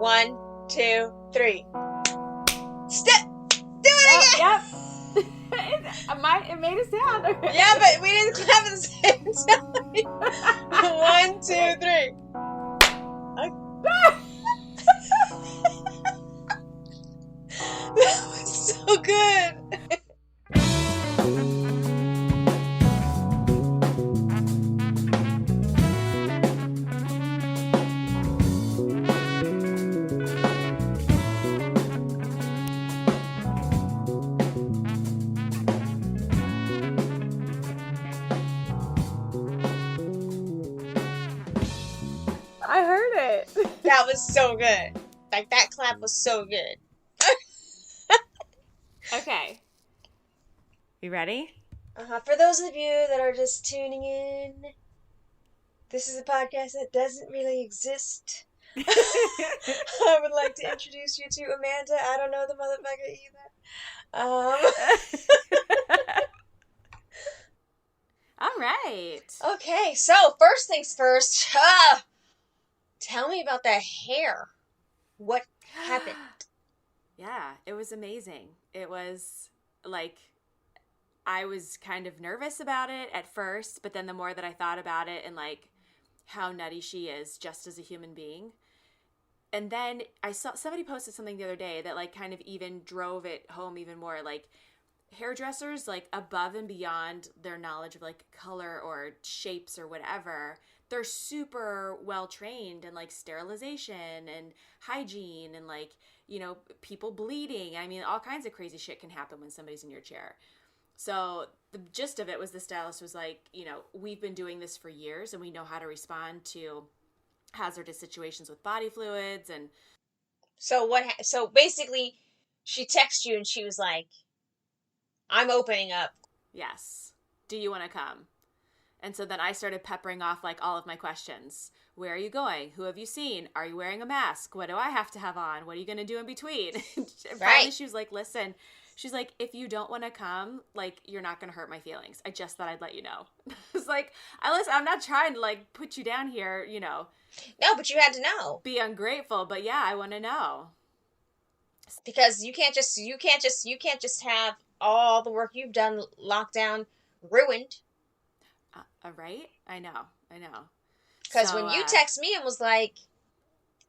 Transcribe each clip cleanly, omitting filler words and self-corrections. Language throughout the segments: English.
1, 2, 3. Step! Do it again! Yep. It made a sound. Okay. Yeah, but we didn't clap at the same time. 1, 2, 3. That was so good. I heard it. That was so good. Like, that clap was so good. Okay. You ready? For those of you that are just tuning in, this is a podcast that doesn't really exist. I would like to introduce you to Amanda. I don't know the motherfucker either. All right. Okay, so first things first. Tell me about that hair. What happened? Yeah, it was amazing. It was like, I was kind of nervous about it at first, but then the more that I thought about it and like how nutty she is just as a human being. And then I saw somebody posted something the other day that like kind of even drove it home even more. Like, hairdressers, like above and beyond their knowledge of like color or shapes or whatever, they're super well trained in like sterilization and hygiene and like, people bleeding. I mean, all kinds of crazy shit can happen when somebody's in your chair. So the gist of it was the stylist was like, we've been doing this for years and we know how to respond to hazardous situations with body fluids. And so so basically she texted you and she was like, I'm opening up. Yes. Do you want to come? And so then I started peppering off like all of my questions. Where are you going? Who have you seen? Are you wearing a mask? What do I have to have on? What are you going to do in between? Finally, she was like, listen, she's like, if you don't want to come, like, you're not going to hurt my feelings. I just thought I'd let you know. It's like, I'm not trying to like put you down here, No, but you had to know. Be ungrateful. But yeah, I want to know. Because you can't just have all the work you've done locked down ruined. Right? I know. Because when you text me and was like,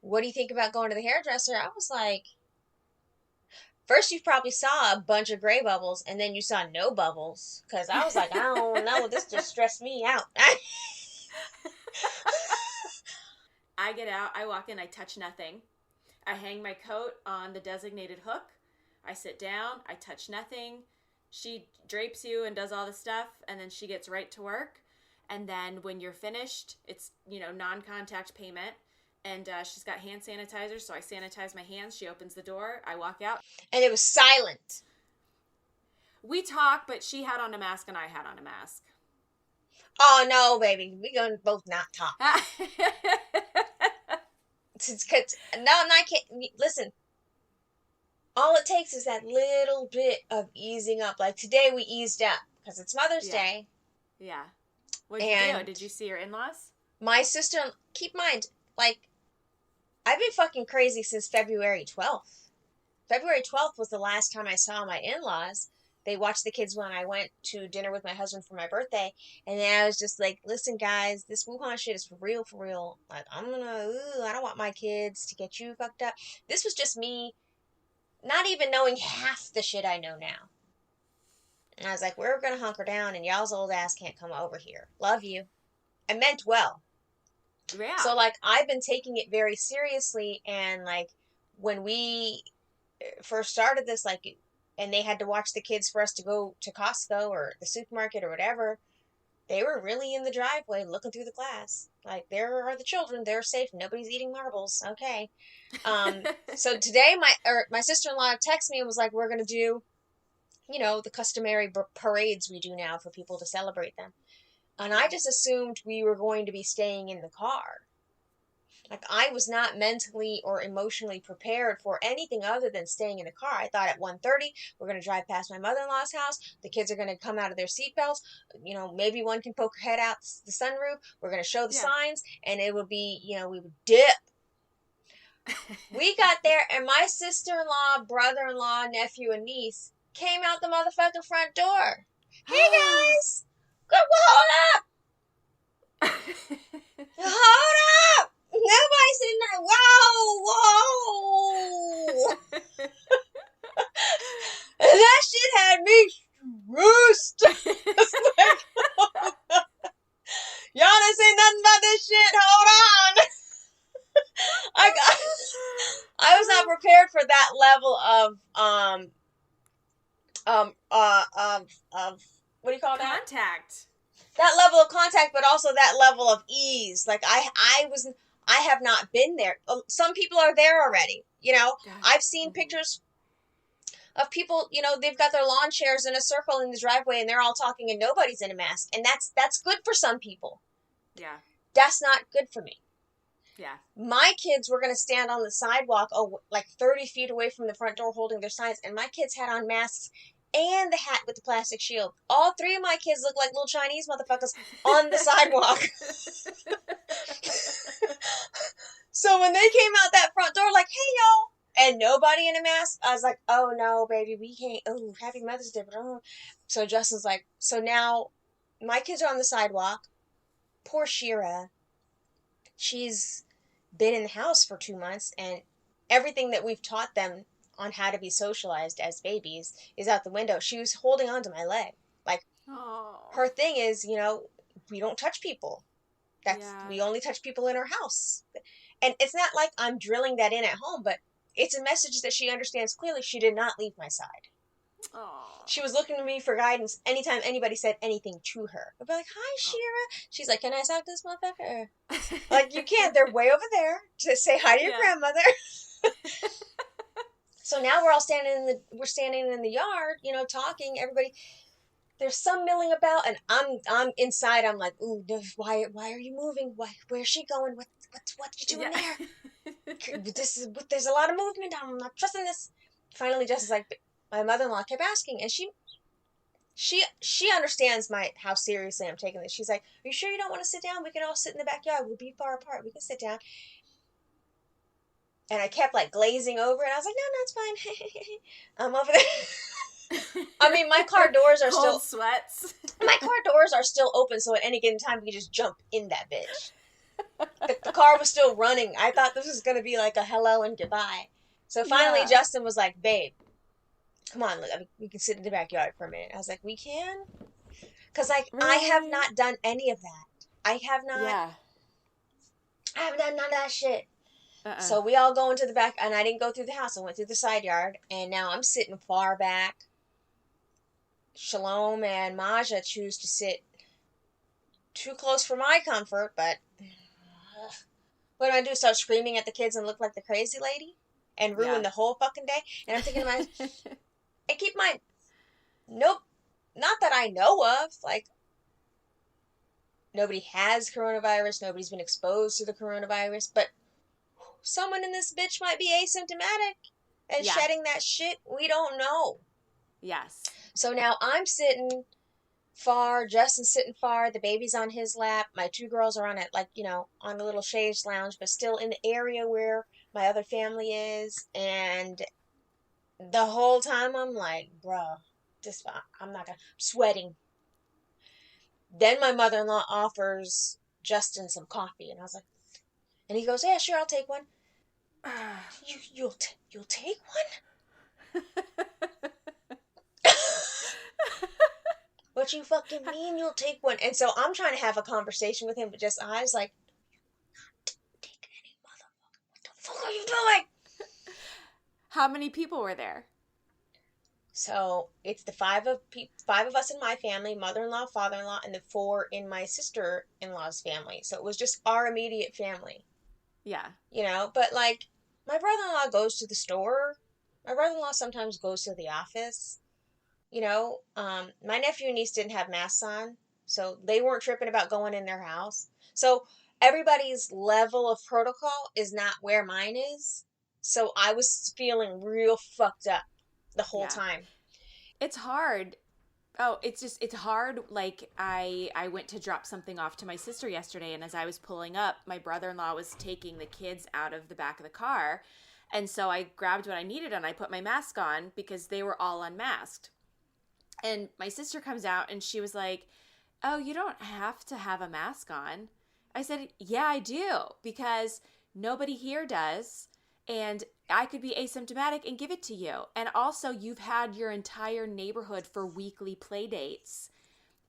what do you think about going to the hairdresser? I was like, first you probably saw a bunch of gray bubbles, and then you saw no bubbles. Because I was like, I don't know, this just stressed me out. I get out, I walk in, I touch nothing. I hang my coat on the designated hook. I sit down, I touch nothing. She drapes you and does all the stuff, and then she gets right to work. And then when you're finished, it's, non-contact payment. And she's got hand sanitizer, so I sanitize my hands. She opens the door. I walk out. And it was silent. We talk, but she had on a mask and I had on a mask. Oh, no, baby. We're going to both not talk. No, I'm not kidding. Listen. All it takes is that little bit of easing up. Like today we eased up because it's Mother's Day. Yeah. What did you do? Did you see your in-laws? My sister, keep in mind, like, I've been fucking crazy since February 12th. February 12th was the last time I saw my in-laws. They watched the kids when I went to dinner with my husband for my birthday. And then I was just like, listen, guys, this Wuhan shit is for real, for real. Like, I don't want my kids to get you fucked up. This was just me not even knowing half the shit I know now. And I was like, we're going to hunker down and y'all's old ass can't come over here. Love you. I meant well. Yeah. So, like, I've been taking it very seriously. And, like, when we first started this, like, and they had to watch the kids for us to go to Costco or the supermarket or whatever, they were really in the driveway looking through the glass. Like, there are the children. They're safe. Nobody's eating marbles. Okay. So today my sister-in-law texted me and was like, we're going to do, the customary parades we do now for people to celebrate them. And I just assumed we were going to be staying in the car. Like, I was not mentally or emotionally prepared for anything other than staying in the car. I thought at 1:30, we're going to drive past my mother-in-law's house. The kids are going to come out of their seatbelts. Maybe one can poke her head out the sunroof. We're going to show the signs, and it would be, we would dip. We got there, and my sister-in-law, brother-in-law, nephew, and niece came out the motherfucking front door. Hey guys, good. Hold up, hold up. Nobody's in there. Whoa, whoa. And that shit had me roost. Y'all didn't say nothing about this shit. Hold on. I got. I was not prepared for that level of what do you call that? Contact. That level of contact, but also that level of ease. Like I have not been there. Some people are there already. You know, God. I've seen pictures of people. You know, they've got their lawn chairs in a circle in the driveway, and they're all talking, and nobody's in a mask, and that's good for some people. Yeah. That's not good for me. Yeah. My kids were going to stand on the sidewalk, like 30 feet away from the front door holding their signs, and my kids had on masks and the hat with the plastic shield. All three of my kids look like little Chinese motherfuckers on the sidewalk. So when they came out that front door, like, hey, y'all, and nobody in a mask, I was like, oh, no, baby, we can't. Oh, happy Mother's Day. But, oh. So Justin's like, so now my kids are on the sidewalk. Poor Shira. She's been in the house for 2 months, and everything that we've taught them on how to be socialized as babies is out the window. She was holding on to my leg. Like, Oh. her thing is, you know, we don't touch people. Yeah. We only touch people in our house. And it's not like I'm drilling that in at home, but it's a message that she understands clearly. She did not leave my side. Oh. She was looking to me for guidance anytime anybody said anything to her. I'd be like, hi, Oh. Shira. She's like, can I talk to this motherfucker? Like, you can't. They're way over there to say hi to your grandmother. So now we're all standing in the yard, you know, talking. Everybody, there's some milling about, and I'm inside. I'm like, ooh, why are you moving? Where's she going? What you doing there? There's a lot of movement. I'm not trusting this. Finally, Jess is like, my mother-in-law kept asking, and she understands how seriously I'm taking this. She's like, are you sure you don't want to sit down? We can all sit in the backyard. We'll be far apart. We can sit down. And I kept like glazing over, and I was like, no, it's fine. I'm over there. I mean, my car doors are Cold still sweats. my car doors are still open, so at any given time we can just jump in that bitch. The car was still running. I thought this was gonna be like a hello and goodbye. So finally, Justin was like, "Babe, come on, we can sit in the backyard for a minute." I was like, "We can," because like I have not done any of that. I have not. Yeah. I haven't done none of that shit. So we all go into the back, and I didn't go through the house. I went through the side yard, and now I'm sitting far back. Shalom and Maja choose to sit too close for my comfort, but what do I do? Start screaming at the kids and look like the crazy lady? And ruin the whole fucking day? And I'm thinking to myself, I keep my, nope, not that I know of. Like, nobody has coronavirus, nobody's been exposed to the coronavirus, but someone in this bitch might be asymptomatic and shedding that shit. We don't know. Yes. So now I'm sitting far, Justin's sitting far, the baby's on his lap, my two girls are on it, like, you know, on a little chaise lounge, but still in the area where my other family is, and the whole time I'm like, bruh, I'm not gonna, I'm sweating. Then my mother-in-law offers Justin some coffee, and I was like, and he goes, yeah, sure, I'll take one. You'll take one? What you fucking mean you'll take one? And so I'm trying to have a conversation with him, but just eyes like, take any motherfucker. What the fuck are you doing? How many people were there? So it's the five of us in my family, mother-in-law, father-in-law, and the four in my sister-in-law's family. So it was just our immediate family. Yeah. You know, but like, my brother-in-law goes to the store. My brother-in-law sometimes goes to the office. You know, my nephew and niece didn't have masks on, so they weren't tripping about going in their house. So everybody's level of protocol is not where mine is. So I was feeling real fucked up the whole time. It's hard. Oh, it's hard. Like I went to drop something off to my sister yesterday, and as I was pulling up, my brother-in-law was taking the kids out of the back of the car. And so I grabbed what I needed and I put my mask on because they were all unmasked. And my sister comes out and she was like, "Oh, you don't have to have a mask on." I said, "Yeah, I do, because nobody here does. And I could be asymptomatic and give it to you. And also, you've had your entire neighborhood for weekly play dates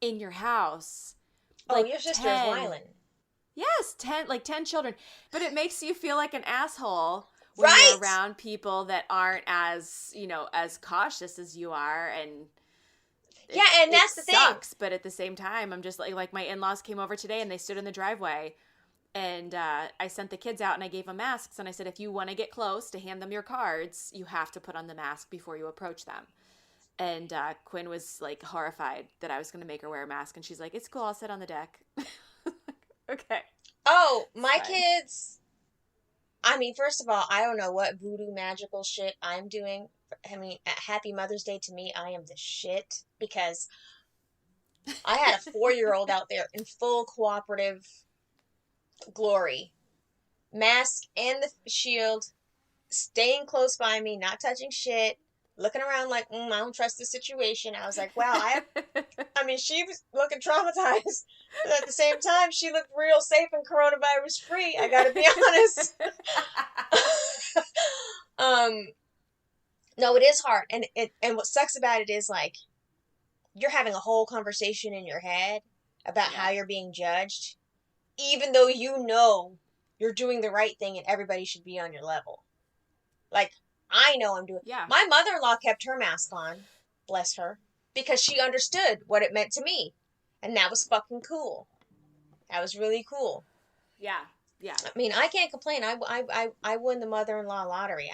in your house. Oh, Like your sister is 10. wildin'. Yes, 10, like 10 children. But it makes you feel like an asshole when you're Right. around people that aren't as, as cautious as you are. And Yeah, and it that's the thing. sucks, but at the same time, I'm just like my in-laws came over today and they stood in the driveway, and I sent the kids out and I gave them masks, and I said, if you want to get close to hand them your cards, you have to put on the mask before you approach them. And Quinn was like horrified that I was going to make her wear a mask, and she's like, "It's cool, I'll sit on the deck." Okay, Oh, it's my fine. kids. I mean, first of all, I don't know what voodoo magical shit I'm doing. I mean, at Happy Mother's Day to me, I am the shit because I had a 4-year-old out there in full cooperative glory, mask and the shield, staying close by me, not touching shit, looking around like, I don't trust the situation. I was like, wow, I mean, she was looking traumatized, but at the same time, she looked real safe and coronavirus free. I gotta be honest. um, no, it is hard, and what sucks about it is like you're having a whole conversation in your head about how Yeah, you're being judged, even though you know you're doing the right thing and everybody should be on your level. Like, I know I'm doing. yeah, My mother in law kept her mask on, bless her, because she understood what it meant to me. And that was fucking cool. That was really cool. yeah, yeah, I mean, I can't complain. I won the mother in law lottery.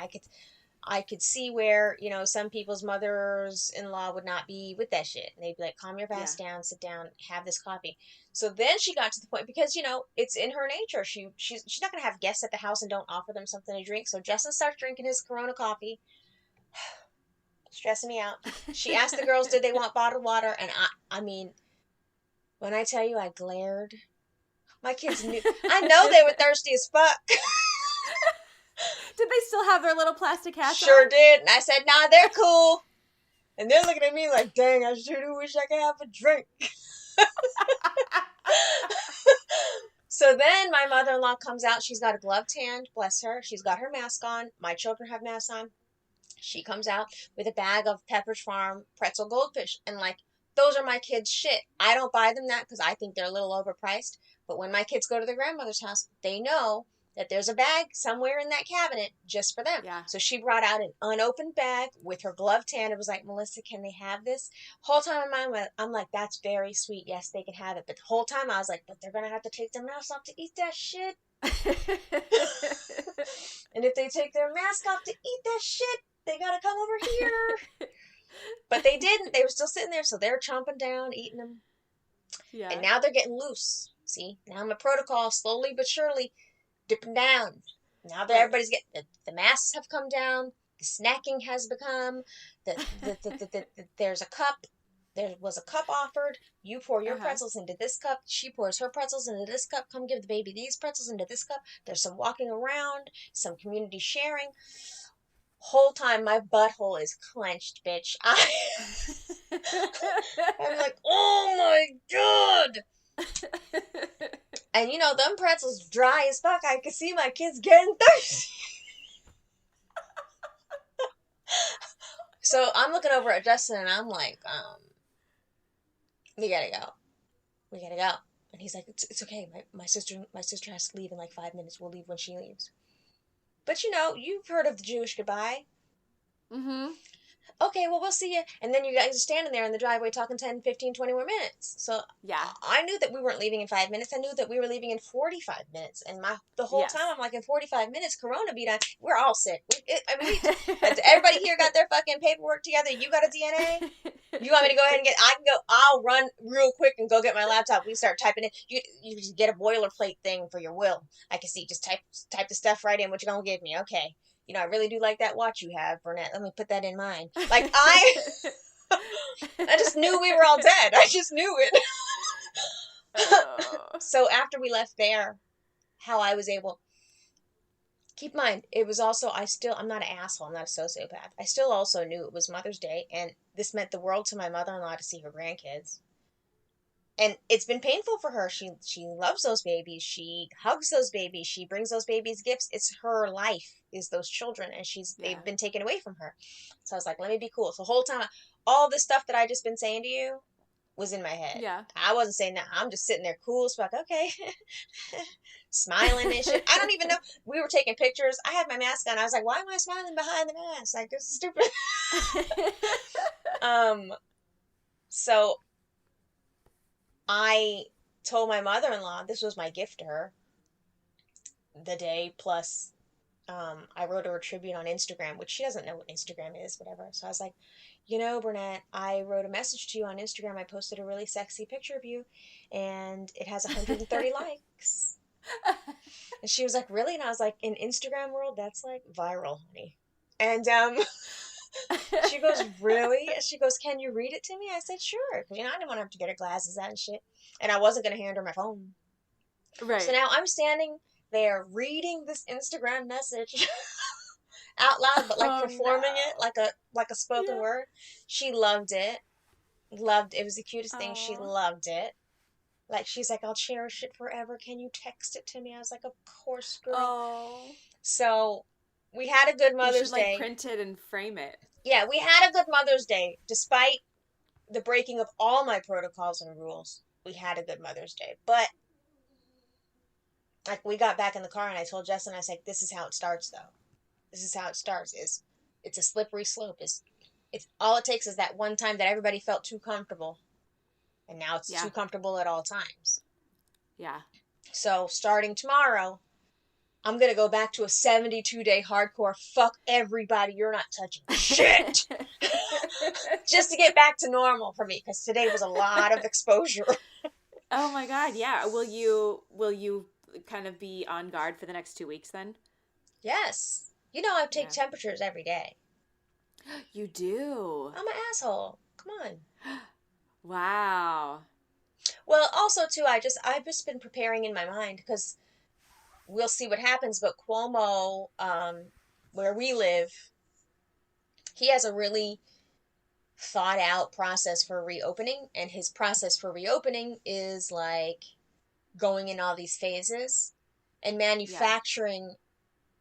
I could see where, some people's mothers in law would not be with that shit. And they'd be like, calm your yeah, ass down, sit down, have this coffee. So then she got to the point because, it's in her nature. She's not gonna have guests at the house and don't offer them something to drink. So Justin starts drinking his Corona coffee, stressing me out. She asked the girls, did they want bottled water? And I mean, when I tell you I glared, my kids knew. I know they were thirsty as fuck. Did they still have their little plastic hats on? Sure did. And I said, nah, they're cool. And they're looking at me like, dang, I sure do wish I could have a drink. So then my mother in law comes out. She's got a gloved hand, bless her. She's got her mask on. My children have masks on. She comes out with a bag of Pepperidge Farm pretzel goldfish. And like, those are my kids' shit. I don't buy them that because I think they're a little overpriced. But when my kids go to their grandmother's house, they know that there's a bag somewhere in that cabinet just for them. Yeah. So she brought out an unopened bag with her gloved hand. It was like, Melissa, can they have this? Whole time in my mind, I'm like, that's very sweet. Yes, they can have it. But the whole time I was like, but they're going to have to take their mask off to eat that shit. And if they take their mask off to eat that shit, they got to come over here. But they didn't. They were still sitting there. So they're chomping down, eating them. And Yeah. now they're getting loose. See, now my protocol slowly but surely dipping down. Now that Right. everybody's getting the masks have come down, the snacking has become there's a cup. There was a cup offered. You pour your Uh-huh. pretzels into this cup. She pours her pretzels into this cup. Come give the baby these pretzels into this cup. There's some walking around, some community sharing. Whole time my butthole is clenched, bitch. I'm like, oh my god. And them pretzels dry as fuck. I could see my kids getting thirsty. So I'm looking over at Justin and I'm like, we gotta go. We gotta go. And he's like, it's okay. My sister has to leave in like 5 minutes. We'll leave when she leaves. But you've heard of the Jewish goodbye. Mm-hmm. Okay, well, we'll see you. And then you guys are standing there in the driveway talking 10, 15, 20 more minutes. So Yeah. I knew that we weren't leaving in 5 minutes. I knew that we were leaving in 45 minutes. And the whole time Yes. I'm like, in 45 minutes, Corona beat on. We're all sick. Everybody here got their fucking paperwork together. You got a DNA? You want me to go ahead and I'll run real quick and go get my laptop. We start typing in. You just get a boilerplate thing for your will. I can see. Just type the stuff right in. What you gonna give me? Okay. I really do like that watch you have, Burnett. Let me put that in mind. Like, I just knew we were all dead. I just knew it. Oh. So after we left there, how I was able, keep in mind, it was also, I'm not an asshole, I'm not a sociopath. I still also knew it was Mother's Day, and this meant the world to my mother-in-law to see her grandkids. And it's been painful for her. She loves those babies. She hugs those babies. She brings those babies gifts. It's her life, is those children, and Yeah. they've been taken away from her. So I was like, let me be cool. So the whole time, all this stuff that I just been saying to you was in my head. Yeah. I wasn't saying that. I'm just sitting there cool as fuck. Okay. Smiling and shit. I don't even know. We were taking pictures. I had my mask on. I was like, why am I smiling behind the mask? Like, this is stupid. um, so I told my mother-in-law this was my gift to her the day, plus I wrote her a tribute on Instagram, which she doesn't know what Instagram is, whatever. So I was like, Burnett, I wrote a message to you on Instagram. I posted a really sexy picture of you, and it has 130 likes. And she was like, really? And I was like, in Instagram world, that's like viral, honey. And she goes, really? And she goes, can you read it to me? I said, sure. Because, I didn't want to have to get her glasses out and shit. And I wasn't going to hand her my phone. Right. So now I'm standing there reading this Instagram message out loud, but like performing it like a spoken word. She loved it. It was the cutest thing. She loved it. Like, she's like, I'll cherish it forever. Can you text it to me? I was like, of course, girl. Oh. So we had a good Mother's Day. You should print it and frame it. Yeah, we had a good Mother's Day. Despite the breaking of all my protocols and rules, we had a good Mother's Day. But like, we got back in the car and I told Justin, I was like, this is how it starts, though. This is how it starts. It's a slippery slope. It's all it takes is that one time that everybody felt too comfortable. And now it's too comfortable at all times. Yeah. So starting tomorrow, I'm going to go back to a 72-day hardcore, fuck everybody, you're not touching shit. Just to get back to normal for me, because today was a lot of exposure. Oh my God, yeah. Will you kind of be on guard for the next 2 weeks then? Yes. I take temperatures every day. You do? I'm an asshole. Come on. Wow. Well, also too, I've just been preparing in my mind, because we'll see what happens, but Cuomo, where we live, he has a really thought out process for reopening, and his process for reopening is like going in all these phases, and manufacturing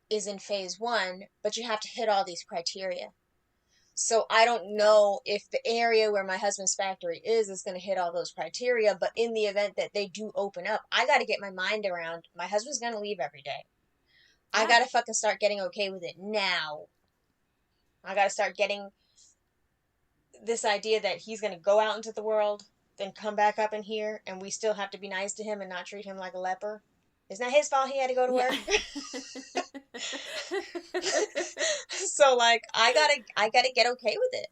is in phase 1, but you have to hit all these criteria. So I don't know if the area where my husband's factory is going to hit all those criteria, but in the event that they do open up, I got to get my mind around, my husband's going to leave every day. Yeah. I got to fucking start getting okay with it now. I got to start getting this idea that he's going to go out into the world, then come back up in here, and we still have to be nice to him and not treat him like a leper. It's not his fault he had to go to work. So like, I gotta get okay with it.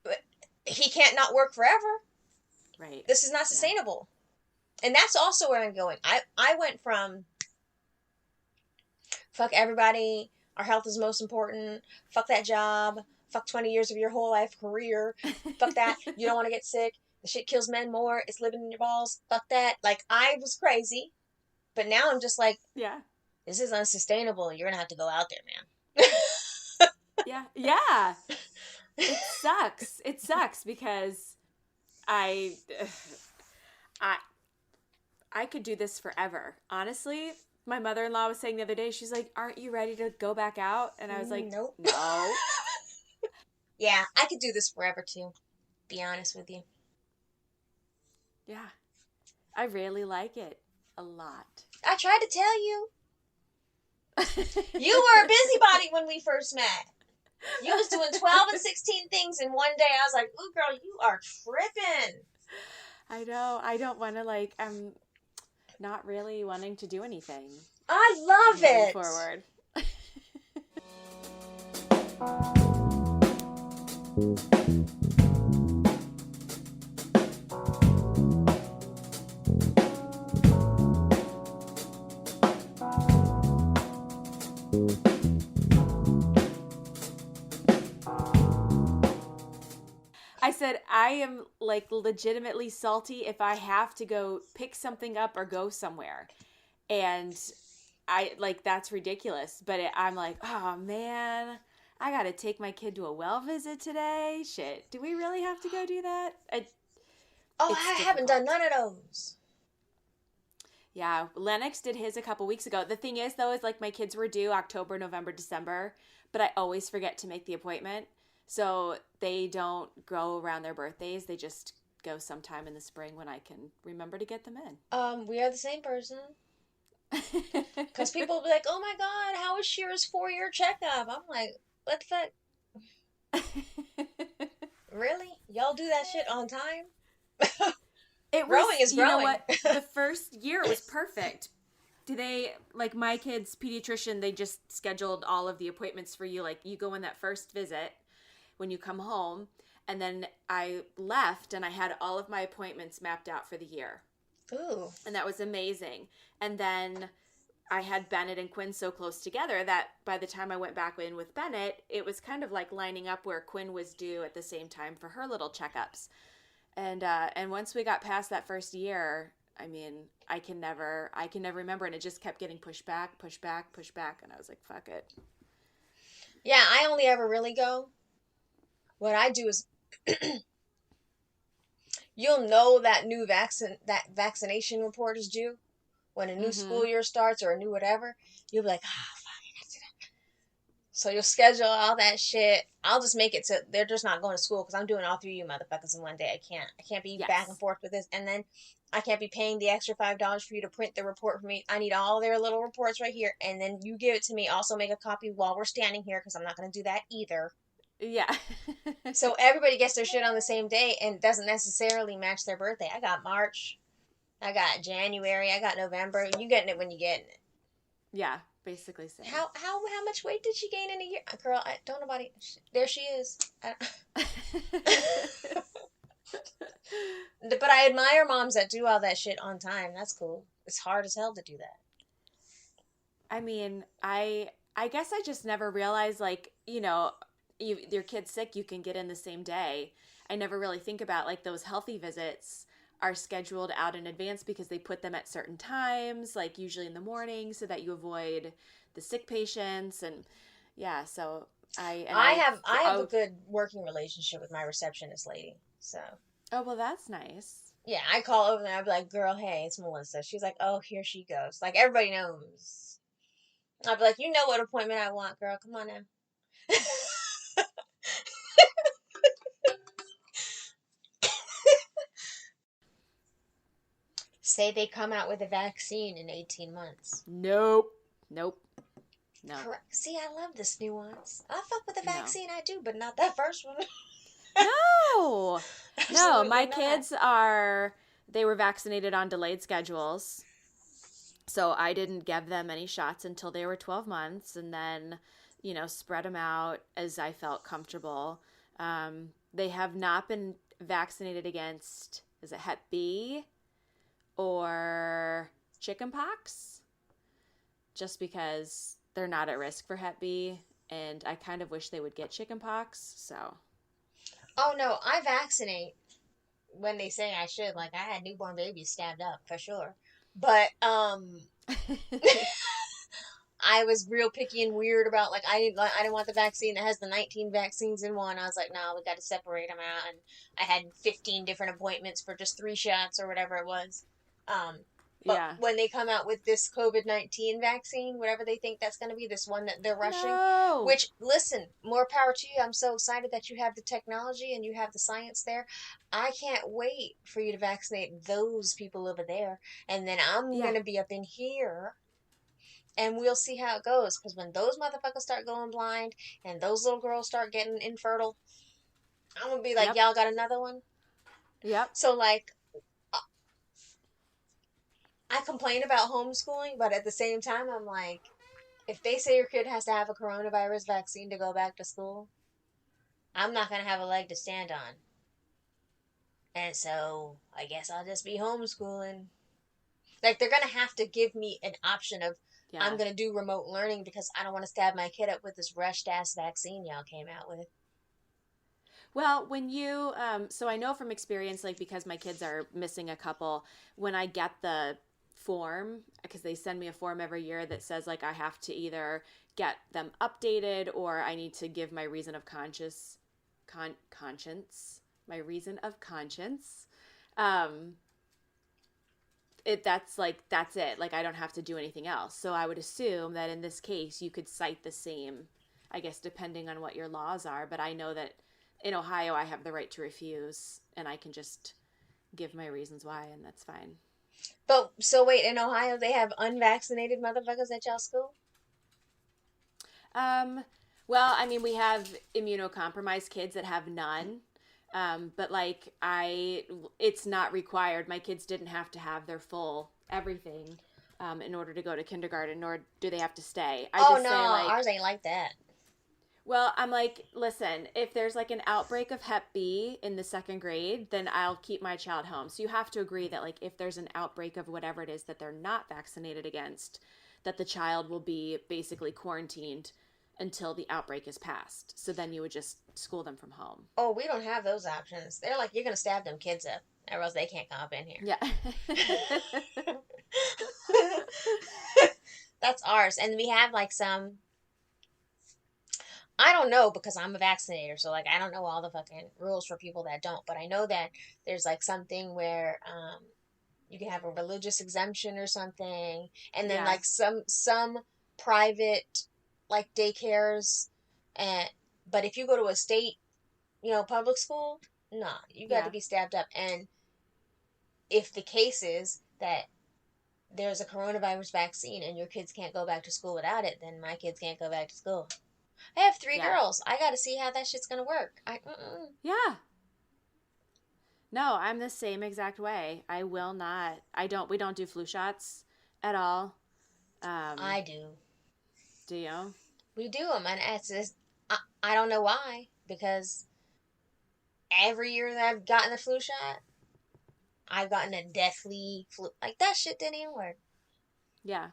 But he can't not work forever. Right. This is not sustainable. And that's also where I'm going. I went from fuck everybody, our health is most important, fuck that job, fuck 20 years of your whole life career, fuck that, you don't want to get sick, the shit kills men more, it's living in your balls, fuck that. Like, I was crazy, but now I'm just like, this is unsustainable. You're gonna have to go out there, man. Yeah. It sucks because I could do this forever. Honestly, my mother-in-law was saying the other day, she's like, aren't you ready to go back out? And I was like, nope. No. Yeah, I could do this forever too, be honest with you. Yeah. I really like it a lot. I tried to tell you. You were a busybody when we first met. You was doing 12 and 16 things in one day. I was like, ooh, girl, you are tripping. I know. I don't want to, I'm not really wanting to do anything. I love it. Forward. said, I am like legitimately salty if I have to go pick something up or go somewhere. And I like, that's ridiculous. But I'm like, oh man, I got to take my kid to a well visit today. Shit. Do we really have to go do that? Oh, It's I haven't done difficult. none of those. Yeah, Lennox did his a couple weeks ago. The thing is, though, is like my kids were due October, November, December, but I always forget to make the appointment. So they don't go around their birthdays. They just go sometime in the spring when I can remember to get them We are the same person. in. Because people will be like, oh my God, how was Shira's 4-year checkup? I'm like, what the fuck? Really? Y'all do that shit on time? It Growing was, is you know growing. what? The first year it was perfect. Do they, like my kid's pediatrician, they just scheduled all of the appointments for you. Like you go in that first visit when you come home. And then I left and I had all of my appointments mapped out for the year. Ooh. And that was amazing. And then I had Bennett and Quinn so close together that by the time I went back in with Bennett, it was kind of like lining up where Quinn was due at the same time for her little checkups. And once we got past that first year, I mean, I can never remember, and it just kept getting pushed back, pushed back, pushed back, and I was like, fuck it. Yeah, I only ever really go. What I do is you'll know that vaccination report is due when a new school Mm-hmm. year starts or a new whatever. You'll be like, ah, so you'll schedule all that shit. I'll just make it so they're just not going to school because I'm doing all three of you motherfuckers in one day. I can't be back and Yes. forth with this, and then I can't be paying the extra $5 for you to print the report for me. I need all their little reports right here, and then you give it to me. Also, make a copy while we're standing here because I'm not going to do that either. Yeah. So everybody gets their shit on the same day and doesn't necessarily match their birthday. I got March, I got January, I got November. You getting it when you getting it. Yeah. Basically same. How much weight did she gain in a year, girl? I don't nobody. There she is. But I admire moms that do all that shit on time. That's cool. It's hard as hell to do that. I mean, I guess I just never realized like, your kid's sick, you can get in the same day. I never really think about like those healthy visits are scheduled out in advance because they put them at certain times, like usually in the morning so that you avoid the sick patients and yeah, so I have a oh, good working relationship with my receptionist lady. So oh well that's nice. yeah, I call over there. I'll be like, "Girl, hey, it's Melissa." She's like, "Oh, here she goes." Like everybody knows. I'll be like, "You know what appointment I want, girl? Come on now." Say they come out with a vaccine in 18 months. Nope. Nope. No. Correct. See, I love this nuance. I fuck with the No. vaccine, I do, but not that first one. No. No, my Absolutely not. kids are they were vaccinated on delayed schedules. So I didn't give them any shots until they were 12 months and then, spread them out as I felt comfortable. They have not been vaccinated against, is it Hep B or chickenpox? Just because they're not at risk for Hep B. And I kind of wish they would get chickenpox. So, Oh no, I vaccinate when they say I should. Like I had newborn babies stabbed up for sure. But I was real picky and weird about like I didn't want the vaccine that has the 19 vaccines in one. I was like, no, we got to separate them out. And I had 15 different appointments for just 3 shots or whatever it was. Um, but yeah. when they come out with this COVID-19 vaccine, whatever they think that's going to be, this one that they're rushing, No. which listen, more power to you. I'm so excited that you have the technology and you have the science there. I can't wait for you to vaccinate those people over there, and then I'm Yeah. gonna be up in here and we'll see how it goes. Because when those motherfuckers start going blind and those little girls start getting infertile, I'm gonna be like, Yep. y'all got another one? Yep. So, like, I complain about homeschooling, but at the same time, I'm like, if they say your kid has to have a coronavirus vaccine to go back to school, I'm not gonna have a leg to stand on. And so, I guess I'll just be homeschooling. Like, they're gonna have to give me an option of, I'm Yeah. gonna do remote learning because I don't want to stab my kid up with this rushed ass vaccine y'all came out with. Well, when you, so I know from experience, like because my kids are missing a couple, when I get the form, because they send me a form every year that says like I have to either get them updated or I need to give my reason of conscience, my reason of conscience. Um, that's like that's it. Like I don't have to do anything else. So I would assume that in this case you could cite the same, I guess depending on what your laws are, but I know that in Ohio I have the right to refuse and I can just give my reasons why and that's fine. But so wait, in Ohio they have unvaccinated motherfuckers at y'all school? Um well, I mean we have immunocompromised kids that have none. But like it's not required. My kids didn't have to have their full everything in order to go to kindergarten, nor do they have to stay. I Oh just no, say like, ours ain't like that. well, I'm like, listen, if there's like an outbreak of Hep B in the second grade, then I'll keep my child home. So you have to agree that like if there's an outbreak of whatever it is that they're not vaccinated against, that the child will be basically quarantined until the outbreak is passed. So then you would just school them from home. Oh, we don't have those options. They're like, you're gonna stab them kids up, or else they can't come up in here. Yeah. That's ours. And we have like some, I don't know because I'm a vaccinator, so like I don't know all the fucking rules for people that don't, but I know that there's like something where you can have a religious exemption or something, and then Yeah. like some private like daycares, and but if you go to a state, public school, nah, you got to Yeah. be stabbed up. And if the case is that there's a coronavirus vaccine and your kids can't go back to school without it, then my kids can't go back to school. I have three Yeah. girls. I got to see how that shit's gonna work. Yeah. No, I'm the same exact way. I will not. We don't do flu shots at all. Um, I do. do you? We do them, and it's just, I don't know why, because every year that I've gotten the flu shot, I've gotten a deathly flu. Like, that shit didn't even work. Yeah.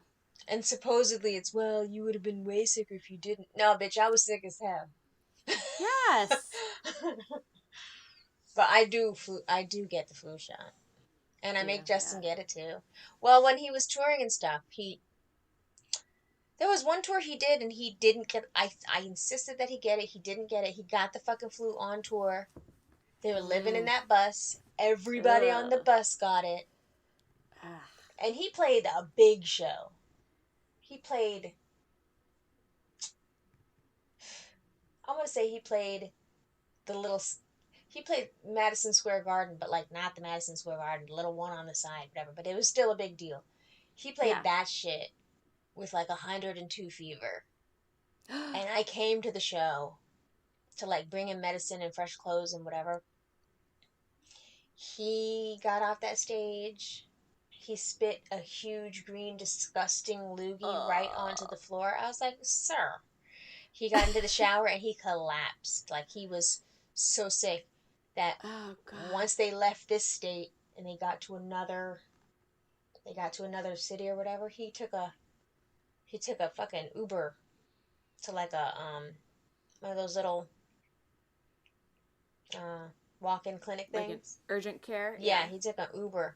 And supposedly it's, well, you would have been way sicker if you didn't. No, bitch, I was sick as hell. Yes. But I do get the flu shot. And I Do you? make Justin Yeah. get it too. Well, when he was touring and stuff, there was one tour he did and he didn't get. I insisted that he get it. He didn't get it. He got the fucking flu on tour. They were living in Mm. that bus. Everybody on the Ugh. bus got it. Ah. And he played a big show. He played, I want to say he played the little, he played Madison Square Garden, but like not the Madison Square Garden, the little one on the side, whatever. But it was still a big deal. He played Yeah. that shit with like 102 fever. And I came to the show to like bring him medicine and fresh clothes and whatever. He got off that stage. He spit a huge green disgusting loogie right onto Oh. the floor. I was like, "Sir." He got into the shower and he collapsed. Like he was so sick that Oh God. once they left this state and they got to another city or whatever, he took a fucking Uber to like a one of those little uh walk-in clinic Like an things. urgent care. Yeah, Yeah. he took an Uber.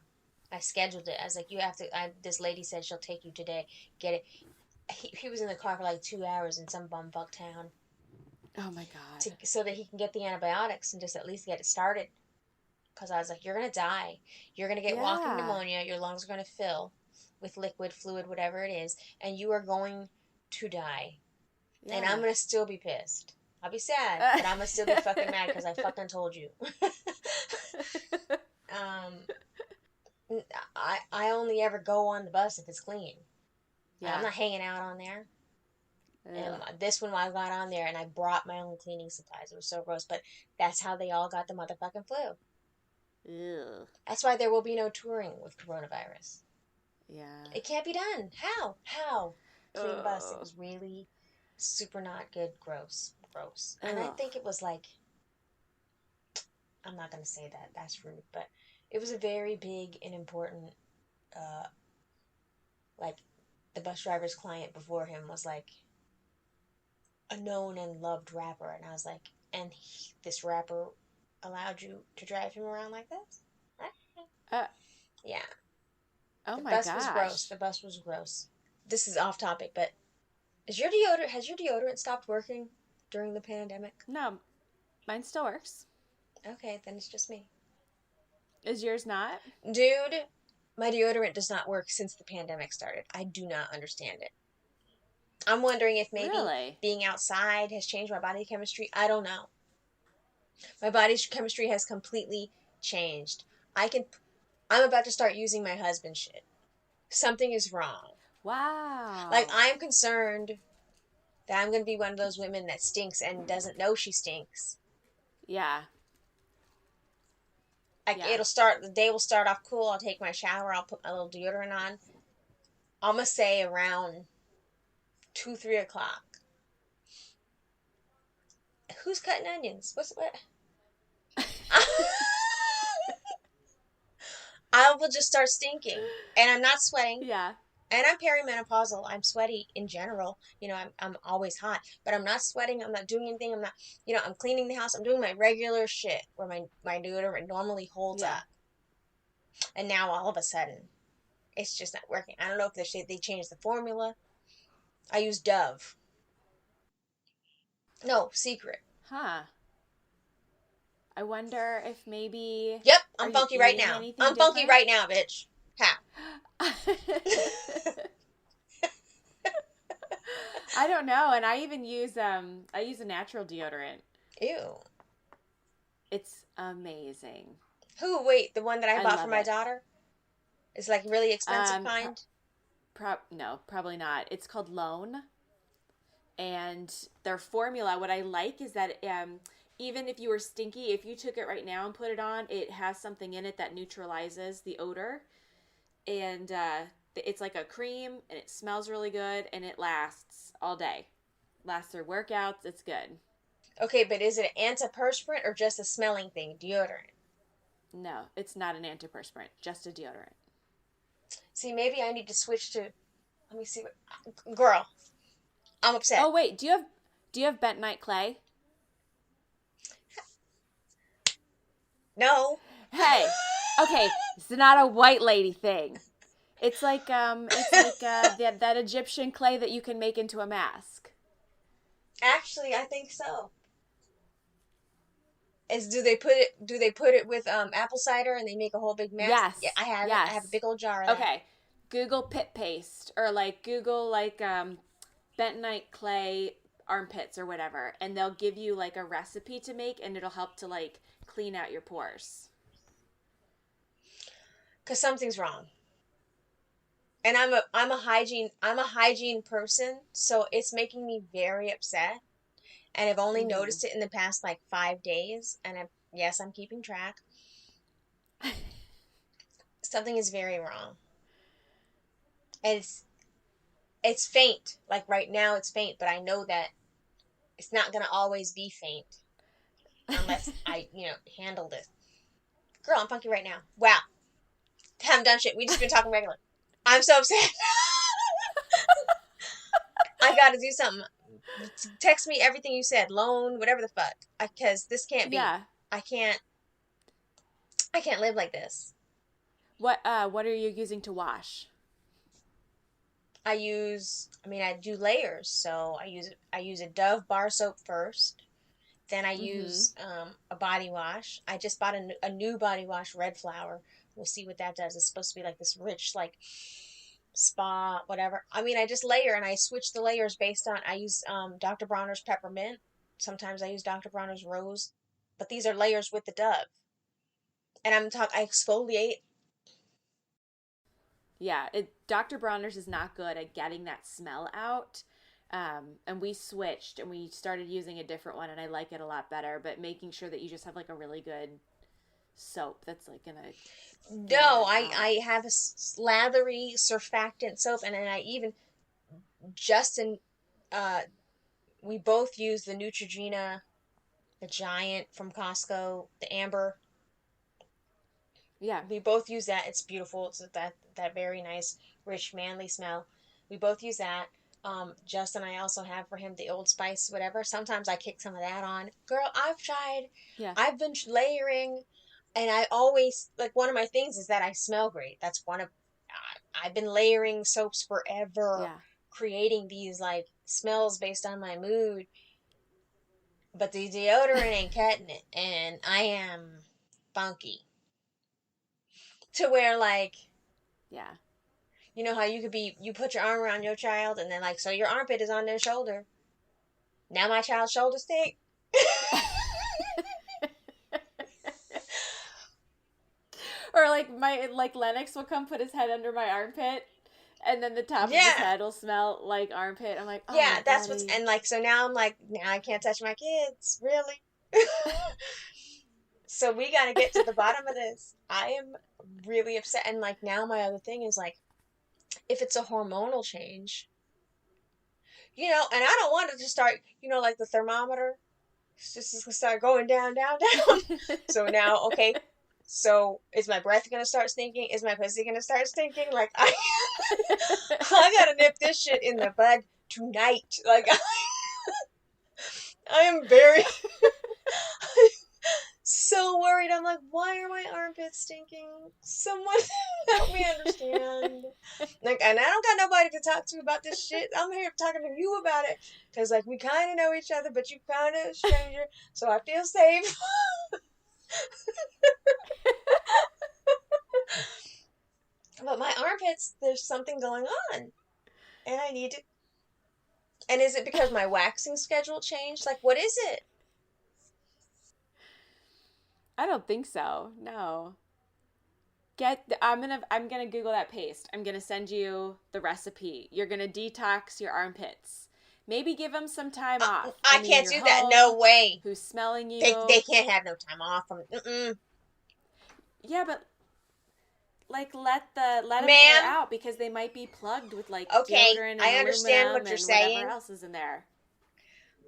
I scheduled it. I was like, you have to. This lady said she'll take you today. Get it. He was in the car for like 2 hours in some bumfuck town Oh my God. so that he can get the antibiotics and just at least get it started. Because I was like, you're gonna die. You're gonna get walking Yeah. pneumonia. Your lungs are gonna fill with liquid, fluid, whatever it is, and you are going to die. And I'm Yeah. gonna still be pissed. I'll be sad, but I'm gonna still be fucking mad because I fucking told you. um, I only ever go on the bus if it's clean. I'm Yeah. not hanging out on there. And Ugh. this one, I got on there and I brought my own cleaning supplies. It was so gross, but that's how they all got the motherfucking flu. Ew. That's why there will be no touring with coronavirus. Yeah. It can't be done. How? How? Clean bus. It Oh. was really super not good. Gross. Gross. And I Ugh. think it was like, I'm not going to say that. That's rude. But it was a very big and important, uh, like, the bus driver's client before him was like a known and loved rapper. And I was like, and this rapper allowed you to drive him around like this? Uh, Yeah, oh the my bus was gross. gosh. The bus was gross. This is off topic, but has your deodorant stopped working during the pandemic? No, mine still works. Okay, then it's just me. Is yours not? Dude, my deodorant does not work since the pandemic started. I do not understand it. I'm wondering if maybe Really? being outside has changed my body chemistry. I don't know. My body's chemistry has completely changed. I can I'm about to start using my husband's shit. Something is wrong. Like, Wow. I'm concerned that I'm going to be one of those women that stinks and doesn't know she stinks. Yeah. Like, Yeah. the day will start off cool. I'll take my shower, I'll put my little deodorant on. I'm going to say around 2, 3 o'clock. Who's cutting onions? What's what? I will just start stinking. And I'm not sweating. Yeah. And I'm perimenopausal. I'm sweaty in general. I'm always hot, but I'm not sweating. I'm not doing anything. I'm cleaning the house. I'm doing my regular shit where my deodorant normally holds Yeah. up. And now all of a sudden, it's just not working. I don't know if they changed the formula. I use Dove. No, Secret. Huh. I wonder if maybe Yep, are I'm you funky right eating now. anything I'm funky different? right now, bitch. Ha. I don't know, and I use a natural deodorant. Ew. It's amazing. Who? Wait, the one that I I bought for love my it. daughter is like really expensive Um kind. no, probably not. It's called Lone, and their formula, what I like is that even if you were stinky, if you took it right now and put it on, it has something in it that neutralizes the odor, and it's like a cream, and it smells really good, and it lasts all day. Lasts through workouts. It's good. Okay, but is it an antiperspirant or just a smelling thing? Deodorant. No, it's not an antiperspirant, just a deodorant. See, maybe I need to switch to. Let me see what. Girl, I'm upset. Oh wait, do you have bentonite clay? No. Hey, okay, it's not a white lady thing. It's like that Egyptian clay that you can make into a mask. Actually, I think so. Do they put it with apple cider and they make a whole big mess? Yeah, Yes, I have it. I have a yes. big old jar of that. Okay, Google pit paste or like Google bentonite clay armpits or whatever, and they'll give you like a recipe to make, and it'll help to like clean out your pores. Cause something's wrong. And I'm a hygiene person, so it's making me very upset. And I've only Mm-hmm. noticed it in the past like 5 days. And yes, I'm keeping track. Something is very wrong. And it's faint. Like right now it's faint, but I know that it's not gonna always be faint unless I handled it. Girl, I'm funky right now. Wow. Haven't done shit. We just been talking regular. I'm so upset. I gotta do something. Text me everything you said. Loan, whatever the fuck. Because this can't be. Yeah. I can't. I can't live like this. What are you using to wash? I do layers. So I use a Dove bar soap first. Then I Mm-hmm. use a body wash. I just bought a new body wash, Red Flower. We'll see what that does. It's supposed to be like this rich, like spa, whatever. I just layer and I switch the layers based on. I use Dr. Bronner's peppermint. Sometimes I use Dr. Bronner's rose, but these are layers with the Dove. And I exfoliate. Yeah, Dr. Bronner's is not good at getting that smell out. And we switched and we started using a different one, and I like it a lot better. But making sure that you just have like a really good soap that's like gonna get all No, that I out. I have a slathery surfactant soap, and then I even Justin. Uh, we both use the Neutrogena, the giant from Costco, the amber. Yeah. We both use that. It's beautiful. It's that very nice, rich, manly smell. We both use that. Justin, I also have for him the Old Spice, whatever. Sometimes I kick some of that on. Girl, I've tried. Yeah. I've been layering, and I always like one of my things is that I smell great. That's one of I've been layering soaps forever, Yeah. creating these like smells based on my mood. But the deodorant ain't cutting it, and I am funky to where like Yeah. you know how you could be you put your arm around your child and then like so your armpit is on their shoulder. Now my child's shoulders stink. Or like Lennox will come put his head under my armpit, and then the top of his Yeah. head will smell like armpit. I'm like, Yeah, oh, that's what's buddy. and like so now I'm like now I can't touch my kids, really. So we got to get to the bottom of this. I am really upset and like now my other thing is like if it's a hormonal change, and I don't want it to start, like the thermometer, it's just gonna start going down, down, down. So now, okay, so is my breath gonna start stinking? Is my pussy gonna start stinking? Like I gotta nip this shit in the bud tonight. Like I am very so worried. I'm like, why are my armpits stinking? Someone help me understand. Like, and I don't got nobody to talk to about this shit. I'm here talking to you about it because, like, we kind of know each other, but you kind of a stranger, so I feel safe. But my armpits, there's something going on, and I need to. And is it because my waxing schedule changed? Like, what is it? I don't think so. No. I'm gonna Google that paste. I'm gonna send you the recipe. You're gonna detox your armpits. Maybe give them some time off. I I mean, can't you're do that. home. No way. Who's smelling They you? can't have no time off from. Mm-mm. Yeah, but like let them air Ma'am, out because they might be plugged with like okay, deodorant and I understand aluminum what you're and whatever saying, else is in there.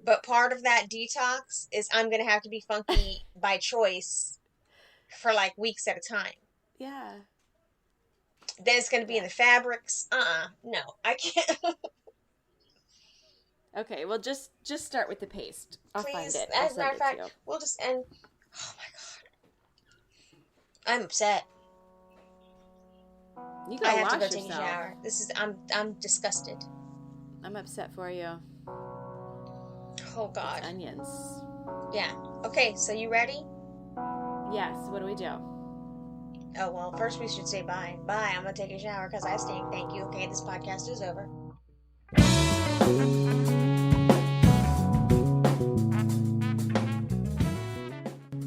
but part of that detox is I'm gonna have to be funky by choice for like weeks at a time. Yeah. Then it's gonna be in Yeah. the fabrics. No, I can't. Okay, well just start with the paste. I'll find Please, it. I'll as a matter send of it to fact, you. we'll just end. Oh my god, I'm upset. You I go have to go wash take a yourself. shower. I'm disgusted. I'm upset for you. Oh It's god. onions. Yeah. Okay, so you ready? Yes, what do we do? Oh well, first we should say bye. Bye. I'm gonna take a shower because I stink. Thank you. Okay, this podcast is over.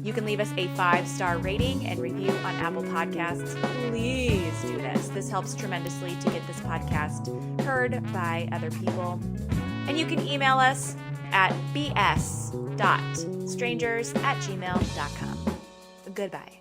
You can leave us a 5-star rating and review on Apple Podcasts. Please do this. This helps tremendously to get this podcast heard by other people. And you can email us at bs.strangers@gmail.com. Goodbye.